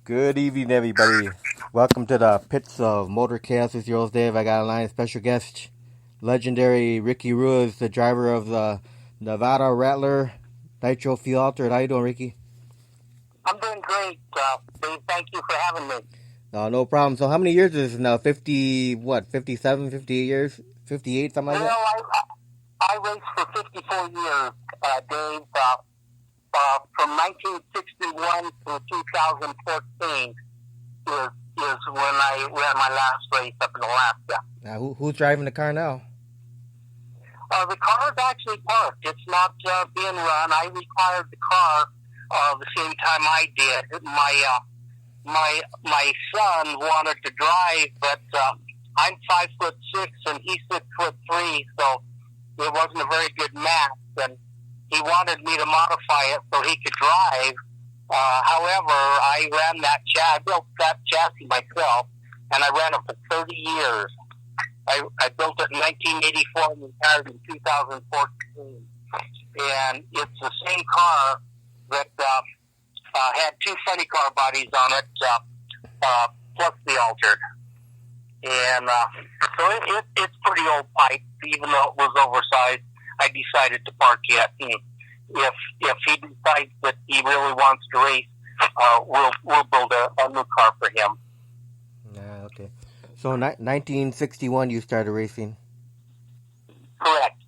Good evening, everybody. Welcome to the Pits of Motor Chaos with your host, Dave. I got a line special guest, legendary Ricky Ruiz, the driver of the Nevada Rattler Nitro Fuel Altered. How you doing, Ricky? I'm doing great, Dave. Thank you for having me. No problem. So how many years is this now? 50, what, 57, 58 years? 58, something like Well, that? I raced for 54 years, Dave, from 1961 to 2014 is when I ran my last race up in Alaska. Now, who's driving the car now? The car is actually parked. It's not being run. I retired the car the same time I did. My son wanted to drive, but I'm 5'6" and he's 6'3", so it wasn't a very good match. And he wanted me to modify it so he could drive. However, I ran I built that chassis myself, and I ran it for 30 years. I built it in 1984 and retired in 2014. And it's the same car that had two funny car bodies on it, plus the altered. And so it's pretty old pipe, even though it was oversized. I decided to park it. And if he decides that he really wants to race, we'll build a new car for him. Yeah, okay. So 1961 you started racing. Correct.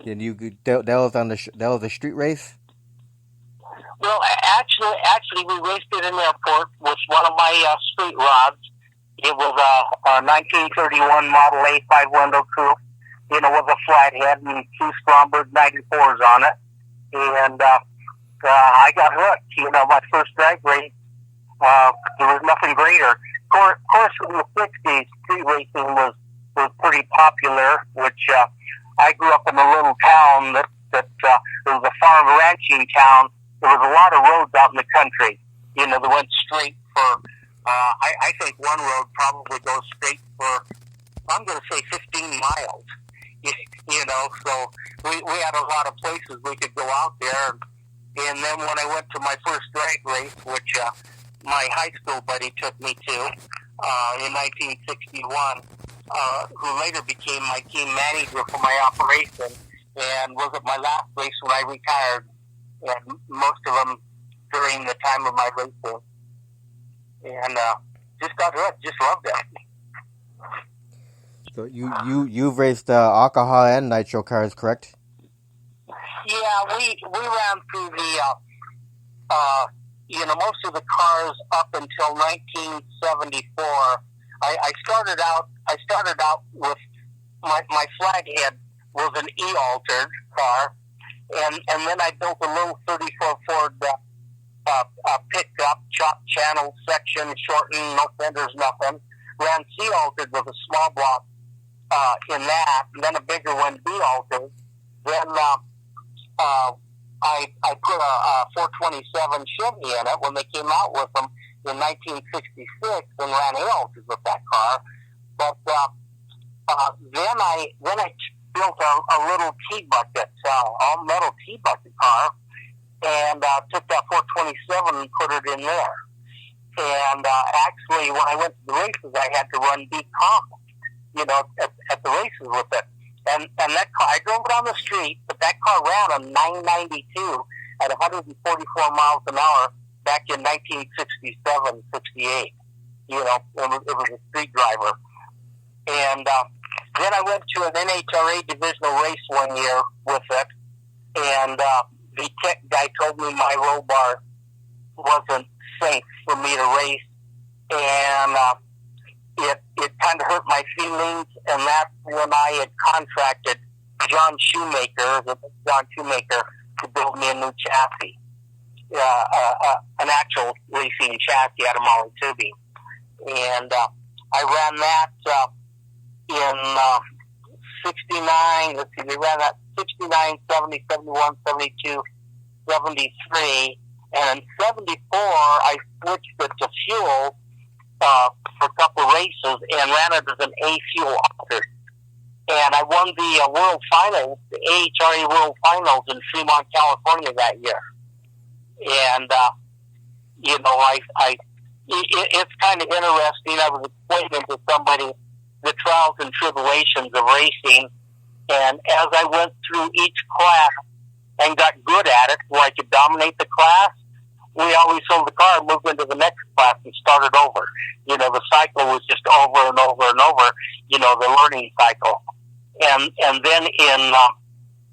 And that was on that was a street race? Well, actually, we raced it in the airport with one of my street rods. It was a 1931 Model A 5-window coupe. It was a flathead and two Stromberg 94s on it. And I got hooked. My first drag race, there was nothing greater. Of course, in the 60s, street racing was pretty popular, which I grew up in a little town that it was a farm ranching town. There was a lot of roads out in the country, that went straight for, I think one road probably goes straight for, I'm going to say 15 miles, so we had a lot of places we could go out there. And then when I went to my first drag race, which my high school buddy took me to in 1961, who later became my team manager for my operation, and was at my last race when I retired, and most of them during the time of my racing. And just got hooked, just loved it. So you've raced alcohol and nitro cars, correct? Yeah, we ran through the most of the cars up until 1974. I started out with my flathead was an E-altered car, and then I built a little 34 Ford pickup, chopped channel section, shortened, no fenders, nothing. Ran C-altered with a small block in that, and then a bigger one B-altered. Then I put a 427 Chevy in it when they came out with them in 1966 and ran A-altered with that car. But then I built a little T-bucket, all metal T-bucket car, and took that 427 and put it in there. And actually, when I went to the races, I had to run deep comp, at the races with it. And that car, I drove it on the street, but that car ran on 992 at 144 miles an hour back in 1967, 68. It was a street driver. And then I went to an NHRA divisional race one year with it, and the tech guy told me my roll bar wasn't safe for me to race, and it kind of hurt my feelings, and that's when I had contracted John Shoemaker to build me a new chassis, an actual racing chassis out of Molly Tubby. And I ran that in 69, let's see, we ran that 69, 70, 71, 72, 73, and in 74, I switched it to fuel for a couple of races and ran it as an A fuel altered. And I won the World Finals, the AHRA World Finals in Fremont, California that year. And, I it's kind of interesting. I was explaining to somebody the trials and tribulations of racing, and as I went through each class and got good at it, where I could dominate the class, we always sold the car and moved into the next class and started over. The cycle was just over and over and over, the learning cycle. And then in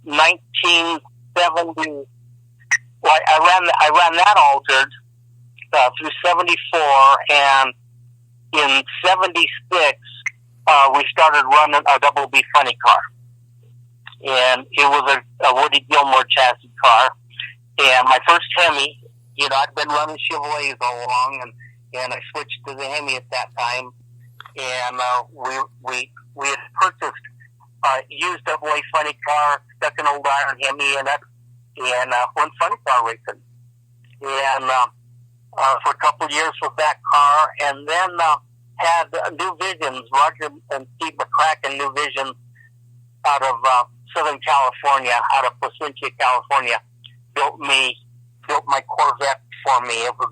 1970, I ran that altered through 74, and in 76, we started running a double B funny car. And it was a Woody Gilmore chassis car. And my first Hemi, I'd been running Chevrolets all along, and I switched to the Hemi at that time. And we had purchased a used double A funny car, stuck an old iron Hemi in it, and went funny car racing. And for a couple of years with that car, and then had New Visions. Roger and Steve McCracken, New Visions, out of Southern California, out of Placentia, California, built my Corvette for me. It was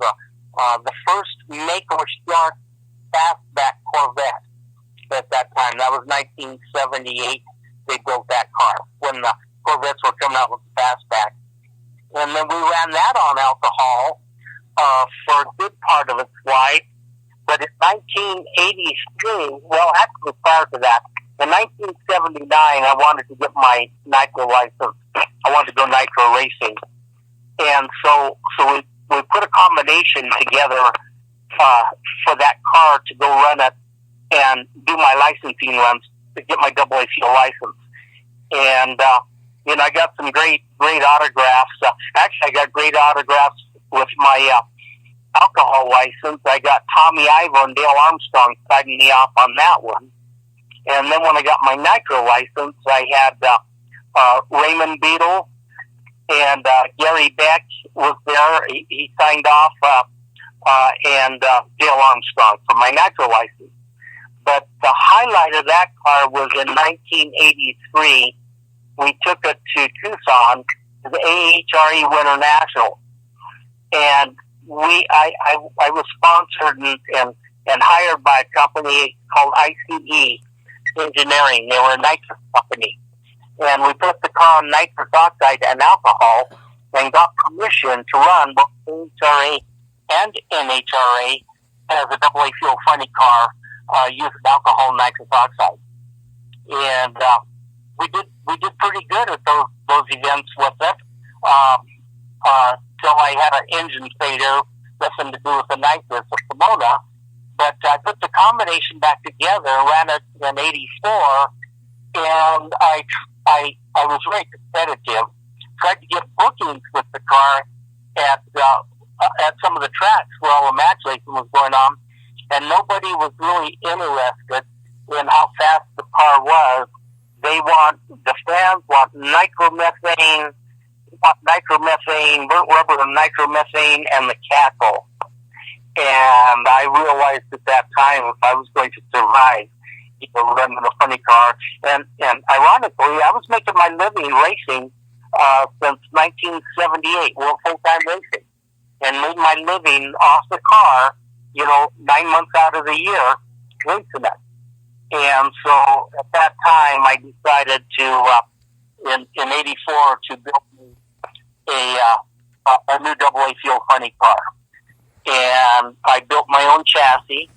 the first make or start fastback Corvette at that time. That was 1978. They built that car when the Corvettes were coming out with the fastback. And then we ran that on alcohol for a good part of its life. But in 1983, well, actually prior to that, in 1979, I wanted to get my nitro license. I wanted to go nitro racing. And so we put a combination together for that car to go run it and do my licensing runs to get my double A fuel license. And, I got some great autographs. Actually, I got great autographs with my alcohol license. I got Tommy Ivo and Dale Armstrong signing me off on that one. And then when I got my nitro license, I had Raymond Beadle and Gary Beck was there. He signed off, and Dale Armstrong for my nitro license. But the highlight of that car was in 1983. We took it to Tucson, to the AHRE Winter National. And I was sponsored and hired by a company called ICE Engineering. They were a nitrous company. And we put the car on nitrous oxide and alcohol and got permission to run both AHRA and NHRA as a double A fuel funny car using alcohol and nitrous oxide. And we did pretty good at those events with it. Till I had an engine failure, nothing to do with the nitrous of Pomona. But I put the combination back together, ran it in 84, and I was very competitive. Tried to get bookings with the car at some of the tracks where all the match racing was going on, and nobody was really interested in how fast the car was. The fans want nitromethane, burnt rubber and nitromethane, and the cackle. And I realized at that time if I was going to survive, running a funny car. And ironically, I was making my living racing since 1978, full-time racing, and made my living off the car, 9 months out of the year racing it. And so at that time, I decided to, in 84, to build a new double A fuel funny car. And I built my own chassis.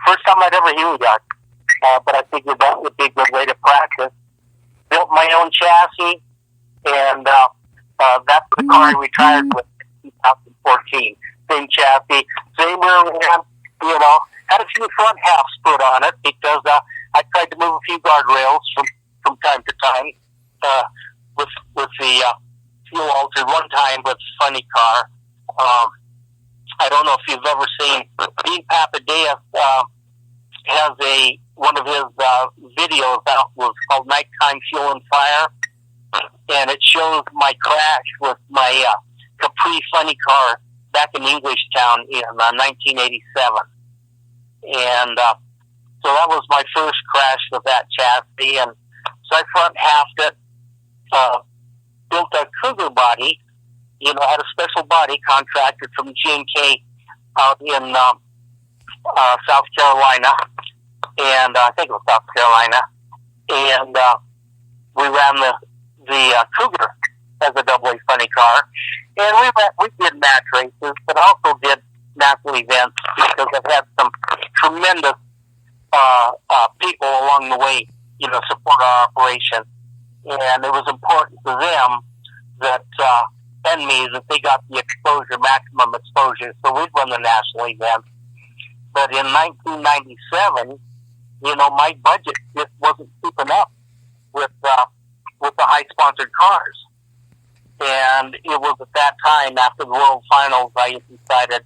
First time I'd ever used that, but I figured that would be a good way to practice. Built my own chassis, and that's the car I retired with in 2014. Same chassis, same rear end, had a few front halves put on it because I tried to move a few guardrails from time to time with the fuel altered one time with funny car. I don't know if you've ever seen Dean Papadea has one of his videos out was called Nighttime Fuel and Fire, and it shows my crash with my Capri funny car back in Englishtown in 1987. And so that was my first crash with that chassis, and so I front halved it, built a Cougar body, had a special body contracted from G&K out in South Carolina, and I think it was South Carolina, and we ran the Cougar as a double A funny car, and we did match races, but also did national events because I've had some tremendous people along the way, support our operation, and it was important to them that and me that they got the exposure, maximum exposure, so we'd run the national events. But in 1997, my budget just wasn't keeping up with the high sponsored cars. And it was at that time, after the World Finals, I decided,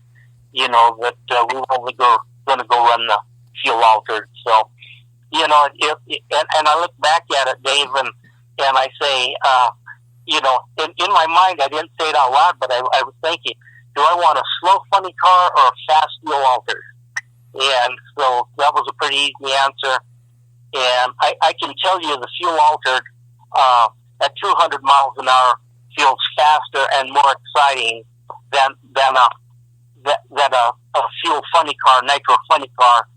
that we were only going to go run the fuel altered. So, and I look back at it, Dave, and I say, in my mind, I didn't say it out loud, but I was thinking, do I want a slow, funny car or a fast fuel altered? And so that was a pretty easy answer. And I can tell you the fuel altered at 200 miles an hour feels faster and more exciting than a fuel funny car, nitro funny car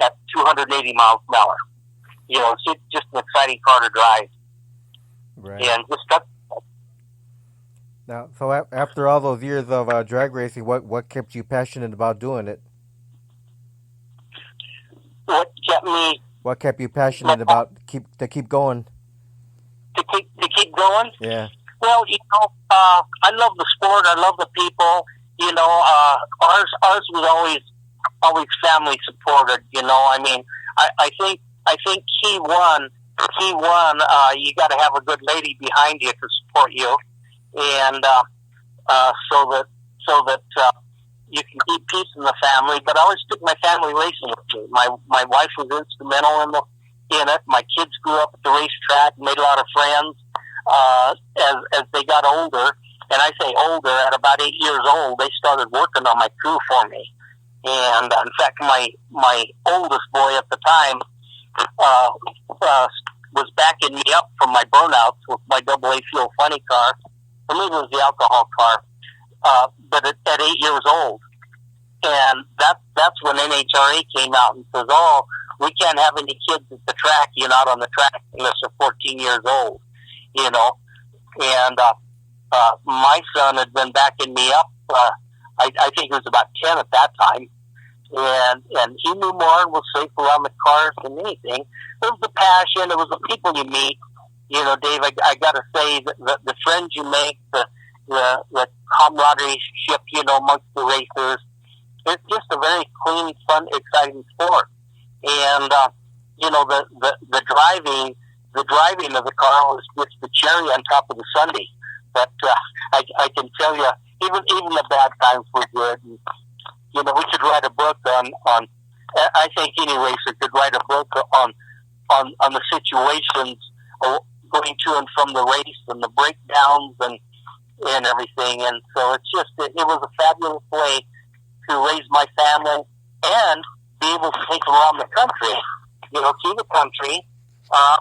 at 280 miles an hour. It's just an exciting car to drive. Right. And just that. Now, so after all those years of drag racing, what kept you passionate about doing it? What kept you passionate about to keep going? To keep going? Yeah. Well, I love the sport. I love the people. Ours was always family supported. I mean, I think key one, you got to have a good lady behind you to support you, and so that you can keep peace in the family. But I always took my family racing with me. My wife was instrumental in it. My kids grew up at the racetrack, made a lot of friends as they got older. And I say older, at about 8 years old, they started working on my crew for me. And in fact, my oldest boy at the time was backing me up from my burnouts with my double A fuel funny car. For me, it was the alcohol car, but at 8 years old. And that's when NHRA came out and says, "Oh, we can't have any kids at the track. You're not on the track unless they're 14 years old." And my son had been backing me up. I think he was about 10 at that time. And he knew more and was safe around the cars than anything. It was the passion. It was the people you meet. Dave, I got to say that the friends you make, the camaraderie, amongst the racers, it's just a very clean, fun, exciting sport. And, the driving of the car was just the cherry on top of the sundae. But I can tell you, even the bad times were good. And, we could write a book on. I think any racer could write a book on the situations going to and from the race and the breakdowns and everything. And so it was a fabulous way to raise my family and be able to take them around the country. To the country.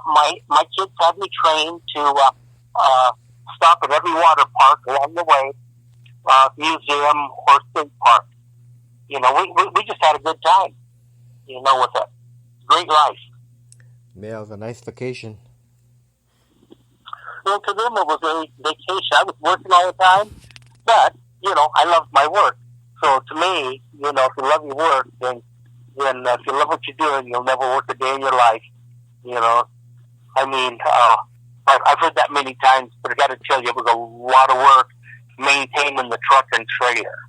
My kids had me trained to stop at every water park along the way, museum or state park. We just had a good time, with a great life. Yeah, it was a nice vacation. Well, to them it was a vacation. I was working all the time, but, I loved my work. So to me, if you love your work, then if you love what you're doing, you'll never work a day in your life. I mean, I've heard that many times, but I got to tell you, it was a lot of work maintaining the truck and trailer.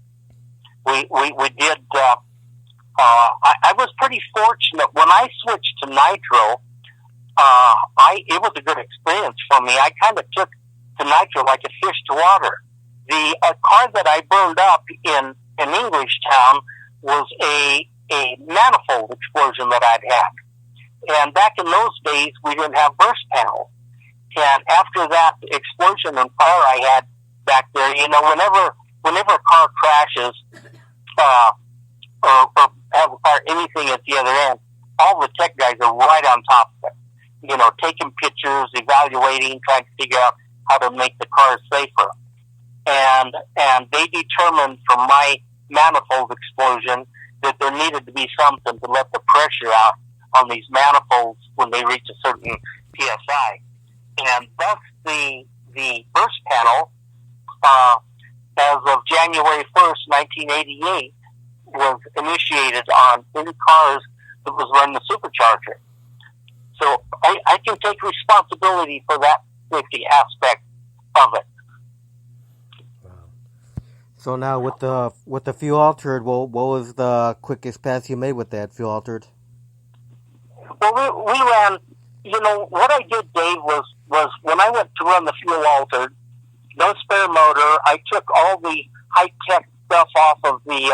We did. I was pretty fortunate when I switched to nitro. It was a good experience for me. I kind of took to nitro like a fish to water. The car that I burned up in Englishtown was a manifold explosion that I'd had. And back in those days, we didn't have burst panels. And after that explosion and fire I had back there, whenever a car crashes, or have a fire, anything at the other end, all the tech guys are right on top of it. Taking pictures, evaluating, trying to figure out how to make the cars safer. And they determined from my manifold explosion that there needed to be something to let the pressure out on these manifolds when they reach a certain PSI. And thus the burst panel, as of January 1st, 1988, was initiated on any cars that was running the supercharger. So I can take responsibility for that safety aspect of it. So now with the fuel altered, what was the quickest pass you made with that fuel altered? Well, we ran. What I did, Dave, was when I went to run the fuel altered, no spare motor. I took all the high tech stuff off of the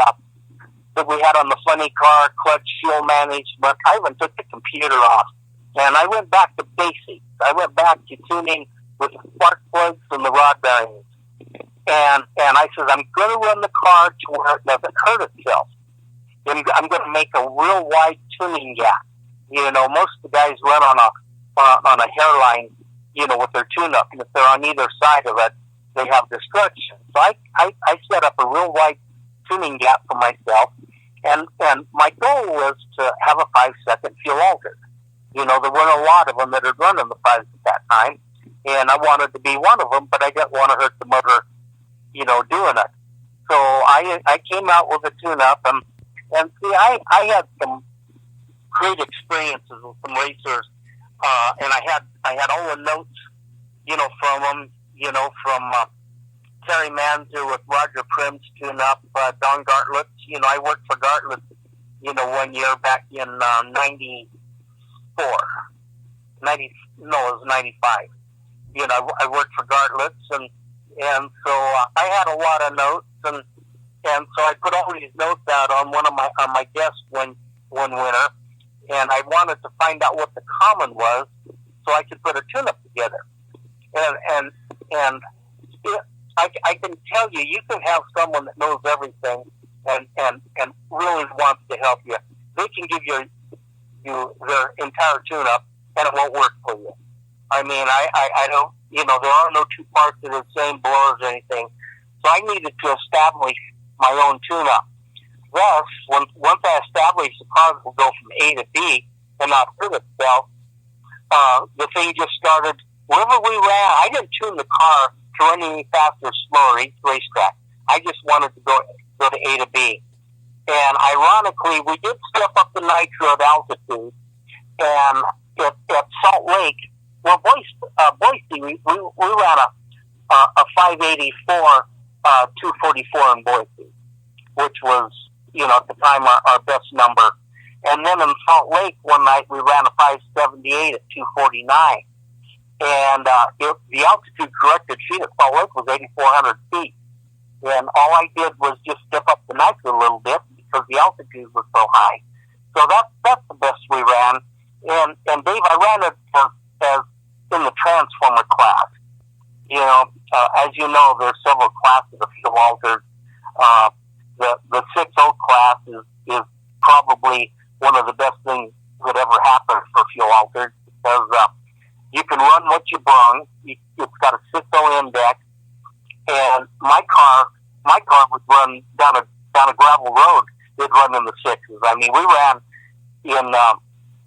that we had on the funny car, clutch, fuel management. I even took the computer off, and I went back to basics. I went back to tuning with the spark plugs and the rod bearings. And I said, I'm going to run the car to where it doesn't hurt itself. I'm going to make a real wide tuning gap. Most of the guys run on a hairline, with their tune-up, and if they're on either side of it, they have destruction. So I set up a real wide tuning gap for myself, and my goal was to have a 5-second fuel altered. There weren't a lot of them that had run in the 5s at that time, and I wanted to be one of them, but I didn't want to hurt the motor, doing it. So I came out with a tune-up, and see, I had some great experiences with some racers, and I had all the notes, from them, from Terry Manzer with Roger Prim's tune-up, Don Gartlett. I worked for Gartlett, 1 year back in 94. It was 95. I worked for Gartlett's, and so I had a lot of notes, and so I put all these notes out on on my desk one winter, and I wanted to find out what the common was, so I could put a tune-up together. And I can tell you, you can have someone that knows everything and really wants to help you. They can give you their entire tune-up, and it won't work for you. I mean, I don't, there are no two parts of the same blowers or anything. So I needed to establish my own tune-up. Thus, once I established the car will go from A to B and not hurt itself, the thing just started. Wherever we ran, I didn't tune the car to run any faster or slower each racetrack. I just wanted to go to A to B. And ironically, we did step up the nitro at altitude. And at Salt Lake, Boise, we ran a 584, 244 in Boise, which was, at the time our best number. And then in Salt Lake one night we ran a 578 at 249. And the altitude corrected sheet at Salt Lake was 8,400 feet. And all I did was just step up the nitro a little bit because the altitude was so high. So that's the best we ran. And Dave, I ran it as in the transformer class. As you know, there's several classes of fuel altered. The 6.0 class is probably one of the best things that ever happened for fuel altered because you can run what you brung. It's got a 6.0 index, and my car would run down a gravel road. It'd run in the 6s. I mean, we ran in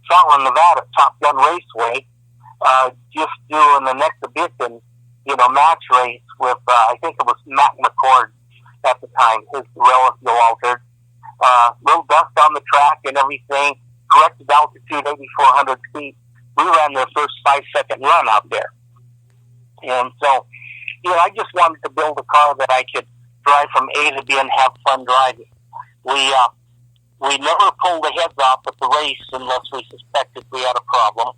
Southern Nevada, Top Gun Raceway, just doing an exhibition, match race with, I think it was Matt McCord at the time, his Gorilla fuel altered. Little dust on the track and everything, corrected altitude 8,400 feet. We ran their first 5-second run out there. And so, I just wanted to build a car that I could drive from A to B and have fun driving. We never pulled the heads off at the race unless we suspected we had a problem.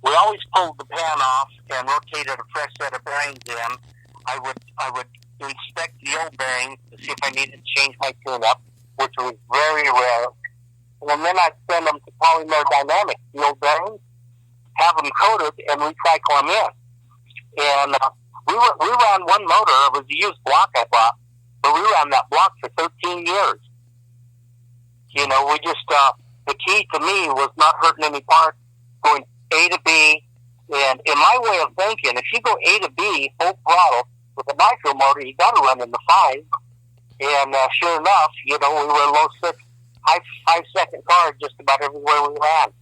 We always pulled the pan off and rotated a fresh set of bearings in. I would inspect the old bearings to see if I needed to change my tune-up, which was very rare. And then I'd send them to Polymer Dynamics, the old bearings, have them coated, and recycle them in. And we ran one motor. It was a used block I bought, but we ran that block for 13 years. We just, the key to me was not hurting any parts, going A to B. And in my way of thinking, if you go A to B, full throttle, with a nitro motor, you got to run in the 5. And sure enough, we were low six, high second car just about everywhere we ran.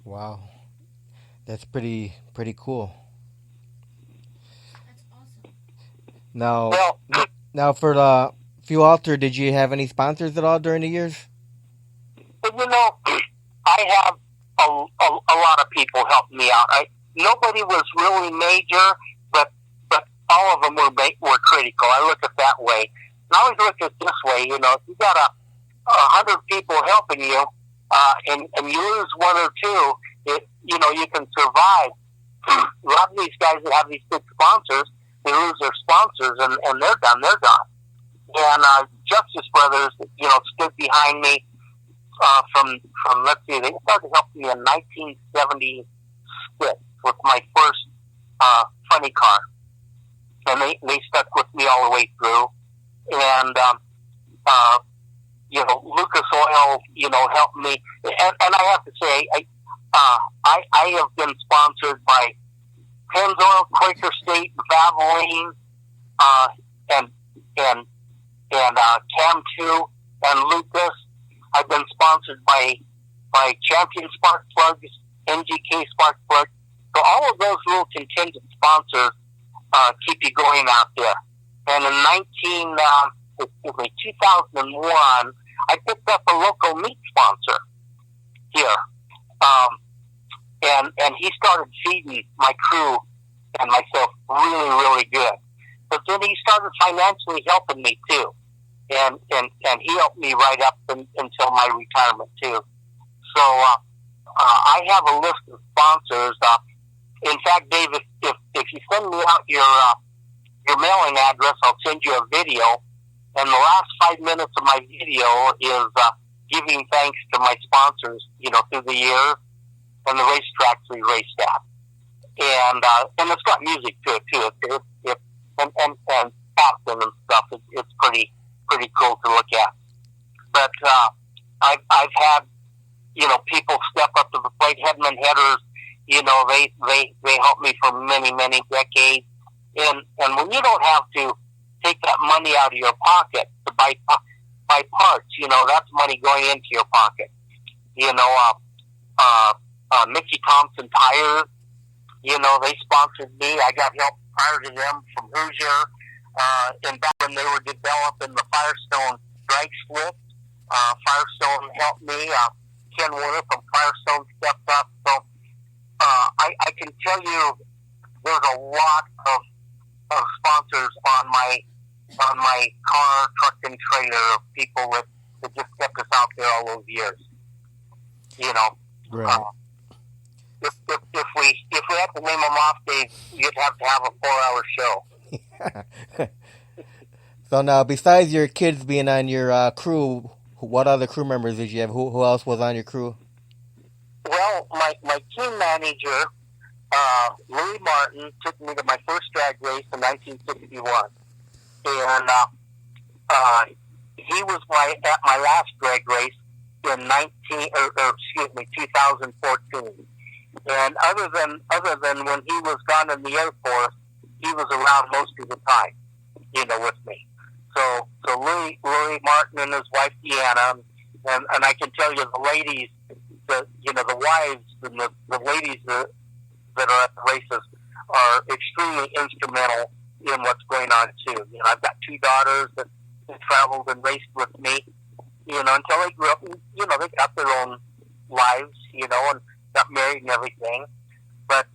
Wow, that's pretty cool. That's awesome. Now, Well, now for the Fuel Alter, did you have any sponsors at all during the years? but I have a lot of people helping me out. Nobody was really major, but all of them were critical. I look at it that way. And I always look at it this way. If you got 100 people helping you, and you lose one or two, you can survive. A lot of these guys that have these big sponsors, they lose their sponsors, and they're done. They're done. And Justice Brothers, stood behind me from let's see, they started helping me in 1976 with my first funny car, and they stuck with me all the way through. And Lucas Oil, helped me, and I have to say, I have been sponsored by Pennzoil, Quaker State, Valvoline, and Cam 2 and Lucas. I've been sponsored by Champion Spark Plugs, NGK Spark Plugs. So all of those little contingent sponsors keep you going out there. And in 2001, I picked up a local meat sponsor here. And he started feeding my crew and myself really, really good. But then he started financially helping me too. And he helped me right up until my retirement too. So I have a list of sponsors. In fact, Dave, if you send me out your mailing address, I'll send you a video. And the last 5 minutes of my video is giving thanks to my sponsors, through the years, and the racetracks we raced at. And it's got music to it too. And captain and stuff. It's pretty cool to look at. But I've had people step up to the plate. Headman headers, they helped me for many decades. And when you don't have to take that money out of your pocket to buy parts, that's money going into your pocket. Mickey Thompson Tires, they sponsored me. I got help prior to them from Hoosier. And back when they were developing the Firestone drag split, Firestone helped me. Ken Warner from Firestone stepped up. So I can tell you there's a lot of sponsors on my car, truck, and trailer of people that just kept us out there all those years. Right. If we had to name them off, Dave, you'd have to have a 4-hour show. So now, besides your kids being on your crew, what other crew members did you have? Who else was on your crew? Well, my team manager, Louis Martin, took me to my first drag race in 1961, and he was at my last drag race in 2014. And other than when he was gone in the Air Force, he was around most of the time, with me. So Louis Martin and his wife Deanna, and I can tell you the ladies, the wives and the ladies that are at the races are extremely instrumental in what's going on too. I've got 2 daughters that traveled and raced with me, until they grew up and, they got their own lives, and got married and everything. But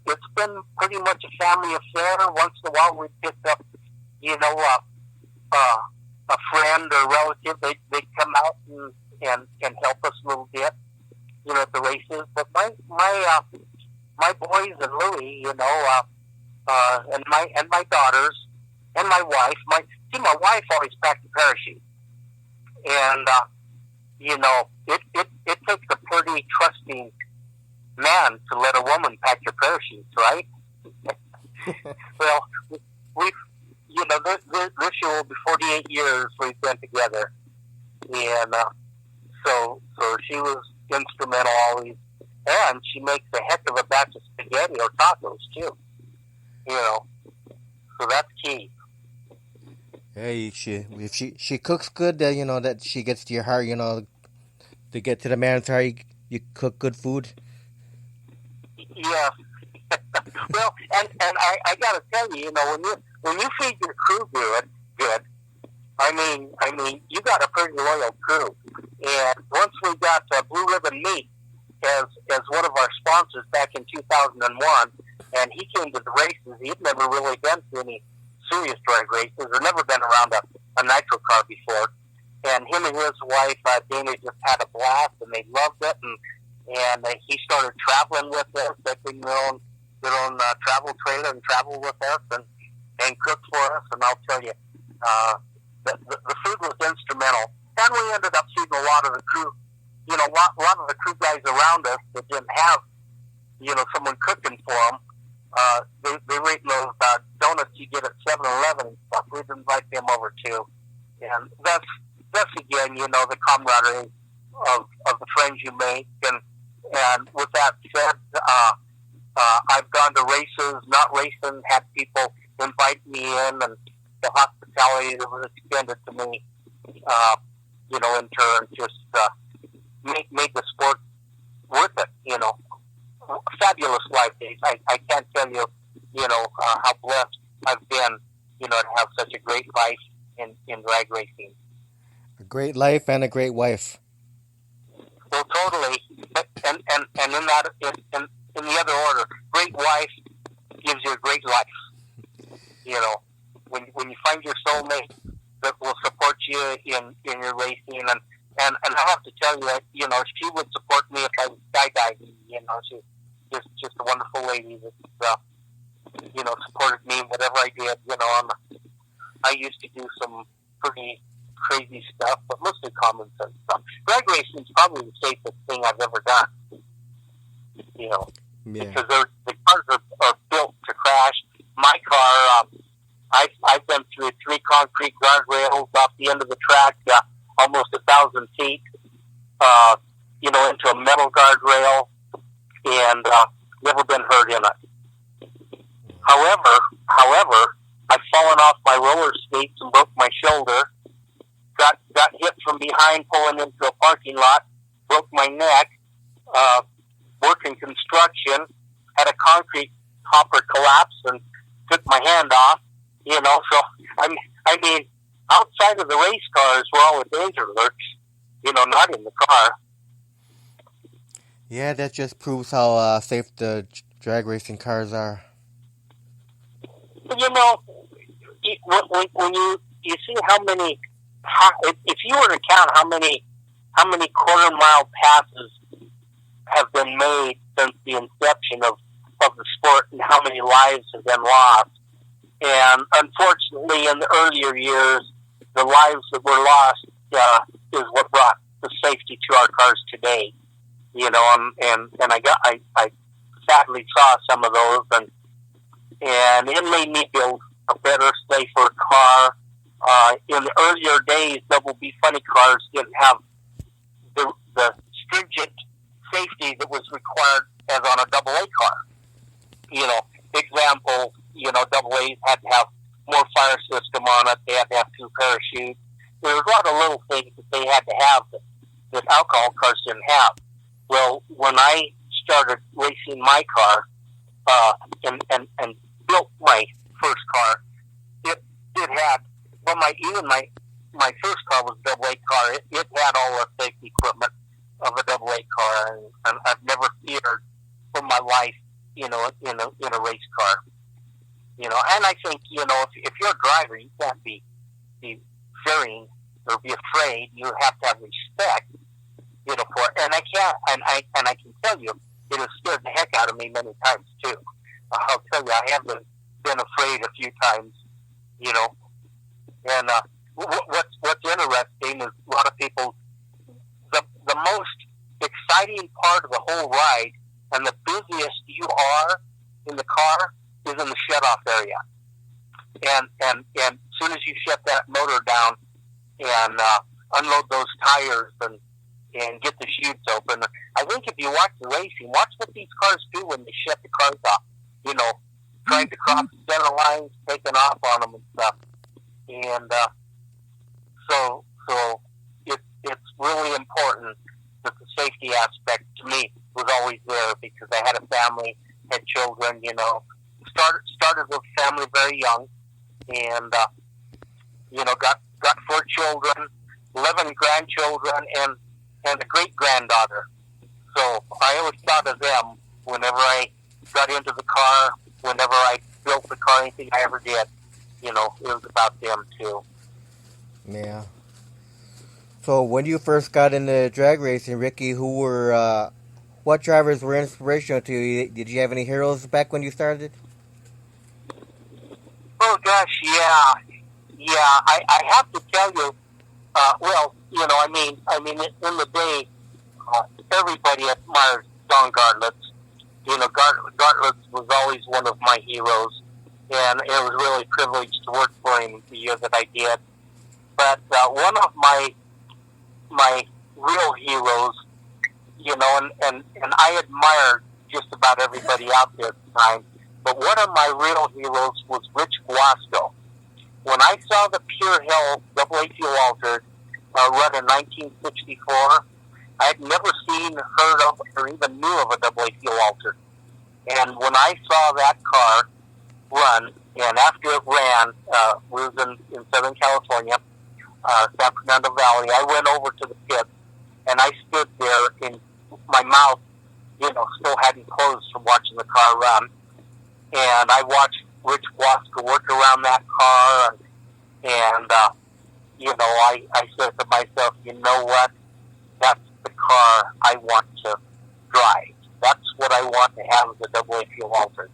it's been pretty much a family affair. Once in a while we picked up, a friend or relative. They'd come out and help us a little bit, at the races. But my boys and Louie, and my daughters and my wife. My wife always packed a parachute, and it takes a pretty trusting man to let a woman pack your parachutes, right? Well, we've this year will be 48 years we've been together, and so she was instrumental always, and she makes a heck of a batch of spaghetti or tacos too, so that's key. Hey, if she cooks good, that that she gets to your heart. To get to the man's heart, you cook good food. Yeah. Well, and I got to tell you, when you feed your crew good. You got a pretty loyal crew. And once we got Blue Ribbon Meat as one of our sponsors back in 2001, and he came to the races, he'd never really been to any serious drag races or never been around a nitro car before. And him and his wife, Dana, just had a blast, and they loved it. And he started traveling with us. They bring their own travel trailer and travel with us and cook for us. And I'll tell you, the food was instrumental. And we ended up feeding a lot of the crew, a lot of the crew guys around us that didn't have, someone cooking for them. They rate those donuts you get at 7-Eleven and stuff. We'd invite them over too. And that's again, the camaraderie of the friends you make. And with that said, I've gone to races, not racing, had people invite me in, and the hospitality that was extended to me, in turn, just made the sport worth it. Fabulous life days. I can't tell you, how blessed I've been, to have such a great life in drag racing. A great life and a great wife. Well, totally. And in the other order, great wife gives you a great life. When you find your soulmate that will support you in your racing, and I have to tell you, she would support me if I was skydiving. She's just a wonderful lady that supported me whatever I did. I used to do some pretty crazy stuff, but mostly common sense stuff. Drag racing is probably the safest thing I've ever done. Yeah. Because the cars are built to crash. My car, I've been through 3 concrete guardrails off the end of the track, almost 1,000 feet, into a metal guardrail, and never been hurt in it. However, I've fallen off my roller skates and broke my shoulder. Got hit from behind pulling into a parking lot, broke my neck, working construction, had a concrete hopper collapse and took my hand off, so outside of the race cars where all the danger lurks, not in the car. Yeah, that just proves how safe the drag racing cars are. When you see if you were to count how many quarter mile passes have been made since the inception of the sport and how many lives have been lost, and unfortunately in the earlier years, the lives that were lost is what brought the safety to our cars today. And I sadly saw some of those, and it made me build a better, safer car. In the earlier days, Double B funny cars didn't have the stringent safety that was required as on a double A car. Example, double A's had to have more fire system on it. They had to have 2 parachutes. There was a lot of little things that they had to have that alcohol cars didn't have. Well, when I started racing my car and built my first car, it had my first car was a double A car. It had all the safety equipment of a double A car, and I've never feared for my life, in a race car. And I think, if you're a driver, you can't be fearing or be afraid. You have to have respect, for it. And I can't, and I can tell you, it has scared the heck out of me many times too. I'll tell you, I have been afraid a few times, And what's interesting is a lot of people, the most exciting part of the whole ride and the busiest you are in the car is in the shut-off area. And as soon as you shut that motor down and unload those tires and get the chutes open, I think if you watch the racing, watch what these cars do when they shut the cars off. Trying to cross the center lines, taking off on them and stuff. And so it's really important that the safety aspect to me was always there, because I had a family, had children, started with family very young, and got 4 children, 11 grandchildren, and a great granddaughter. So I always thought of them whenever I got into the car, whenever I built the car, anything I ever did. It was about them too. Yeah. So when you first got into drag racing, Ricky, what drivers were inspirational to you? Did you have any heroes back when you started? Oh gosh, yeah. I have to tell you. In the day, everybody admires Don Gartlitz. Gartlitz was always one of my heroes, and it was really a privilege to work for him the year that I did. But one of my real heroes, and I admired just about everybody out there at the time, but one of my real heroes was Rich Guasco. When I saw the Pure Hill AA fuel altered run in 1964, I had never seen, heard of, or even knew of a AA fuel altered. And when I saw that car run, and after it ran, we was in Southern California, San Fernando Valley, I went over to the pit, and I stood there, and my mouth, still hadn't closed from watching the car run. And I watched Rich Guasco work around that car, and I said to myself, you know what? That's the car I want to drive. That's what I want to have as a AA fuel altered.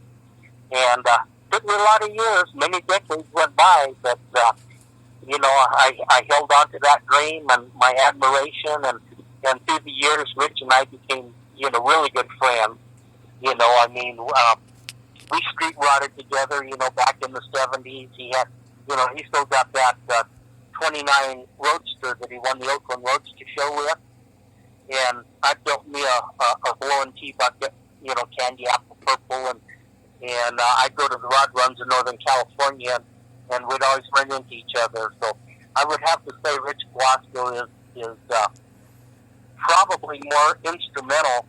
And took me a lot of years, many decades went by, but I held on to that dream and my admiration, and through the years, Rich and I became really good friends. We street rotted together, back in the 70s. He had, he still got that 29 Roadster that he won the Oakland Roadster show with. And I built me a blowing tea bucket, candy apple purple, and I'd go to the rod runs in Northern California, and we'd always run into each other. So I would have to say Rich Guasco is probably more instrumental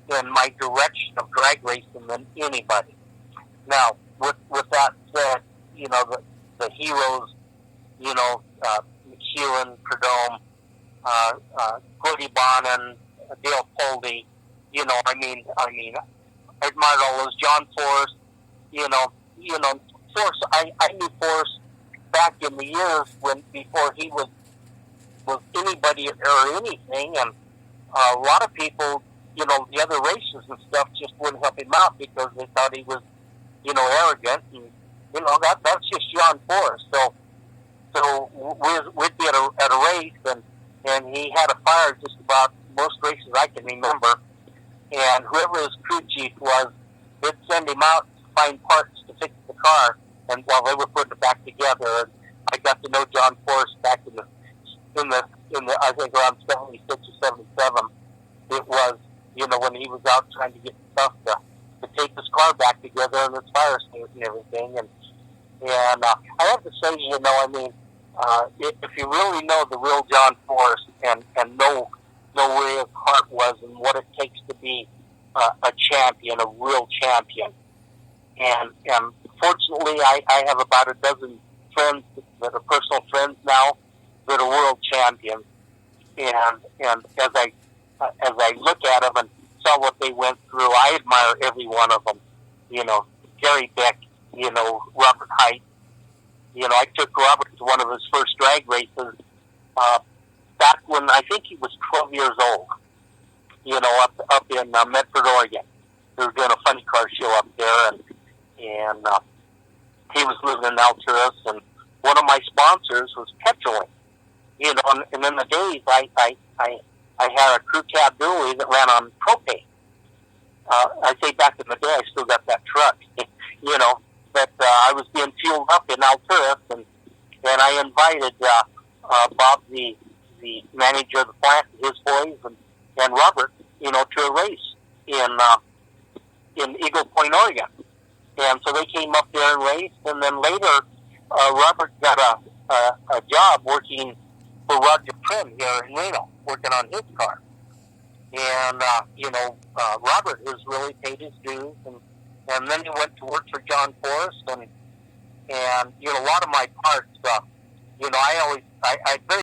in my direction of drag racing than anybody. Now, with that said, the heroes, McEwen, Prudhomme, Gordy Bonin, Dale Poldy, I admired all those. John Forrest, Forrest, I knew Forrest back in the years before he was anybody or anything, and a lot of people, the other races and stuff just wouldn't help him out because they thought he was, arrogant, and that's just John Forrest. So we'd be at a race, and he had a fire just about most races I can remember, and whoever his crew chief was, they'd send him out to find parts to fix the car, and while they were putting it back together, and I got to know John Forrest back in the I think around 76 or 77. It was, when he was out trying to get stuff to take his car back together and his fire escape and everything. And I have to say, if you really know the real John Forrest and know where his heart was and what it takes to be a champion, a real champion. And fortunately, I have about a dozen friends that are personal friends now that are world champions. And as I look at them and saw what they went through, I admire every one of them. Gary Beck, Robert Height. I took Robert to one of his first drag races back when I think he was 12 years old, up in Medford, Oregon. They were doing a funny car show up there, and he was living in Alturas, and one of my sponsors was Petroling. And in the days, I had a crew cab dually that ran on propane. I say back in the day, I still got that truck, but I was being fueled up in Alturas, and I invited Bob, the manager of the plant, his boys, and Robert, to a race in Eagle Point, Oregon. And so they came up there and raced, and then later Robert got a job working for Roger Prim here in Reno, working on his car. And, Robert has really paid his dues. And then he went to work for John Forrest. And a lot of my parts, I very